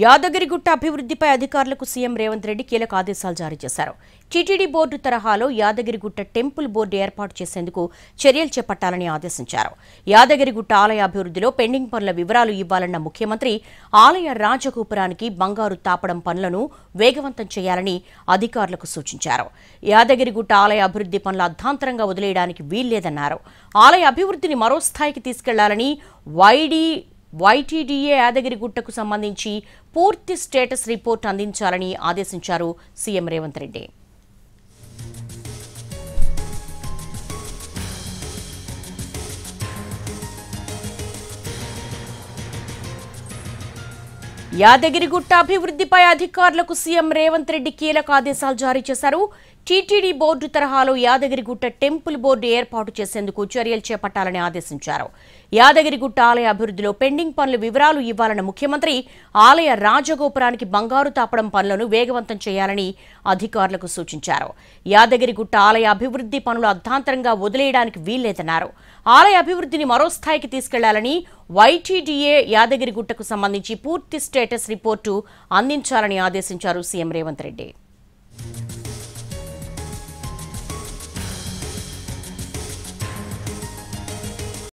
యాదగిరిగుట్ట అభివృద్ధిపై అధికారులకు సీఎం రేవంత్ రెడ్డి కీలక ఆదేశాలు జారీ చేశారు. టీటీడీ బోర్డు తరహాలో యాదగిరిగుట్ట టెంపుల్ బోర్డు ఏర్పాటు చేసేందుకు చర్యలు చేపట్టాలని ఆదేశించారు. యాదగిరిగుట్ట ఆలయ అభివృద్ధిలో పెండింగ్ పనుల వివరాలు ఇవ్వాలన్న ముఖ్యమంత్రి ఆలయ రాజగోపురానికి బంగారు తాపడం పనులను వేగవంతం చేయాలని అధికారులకు సూచించారు. యాదగిరిగుట్ట ఆలయ అభివృద్ధి పనుల అర్ధాంతరంగా వదిలేయడానికి వీల్లేదన్నారు. ఆలయ అభివృద్ధిని మరో స్థాయికి తీసుకెళ్లాలని YTDA యాదగిరిగుట్టకు సంబంధించి పూర్తి స్టేటస్ రిపోర్ట్ అందించాలని ఆదేశించారు సీఎం రేవంత్ రెడ్డి. యాదగిరిగుట్ట అభివృద్ధిపై అధికారులకు సీఎం రేవంత్ రెడ్డి కీలక ఆదేశాలు జారీ చేశారు. టీటీడీ బోర్డు తరహాలో యాదగిరిగుట్ట టెంపుల్ బోర్డు ఏర్పాటు చేసేందుకు చర్యలు చేపట్టాలని ఆదేశించారు. యాదగిరిగుట్ట ఆలయ అభివృద్ధిలో పెండింగ్ పనుల వివరాలు ఇవ్వాలన్న ముఖ్యమంత్రి ఆలయ రాజగోపురానికి బంగారు తాపడం పనులను వేగవంతం చేయాలని అధికారులకు సూచించారు. యాదగిరిగుట్ట ఆలయ అభివృద్ధి పనులు అర్ధాంతరంగా వదిలేయడానికి వీల్లేదన్నారు. ఆలయ అభివృద్ధిని మరో స్థాయికి తీసుకెళ్లాలని YTDA యాదగిరిగుట్టకు సంబంధించి పూర్తి స్టేటస్ రిపోర్టు అందించాలని ఆదేశించారు సీఎం రేవంత్ రెడ్డి.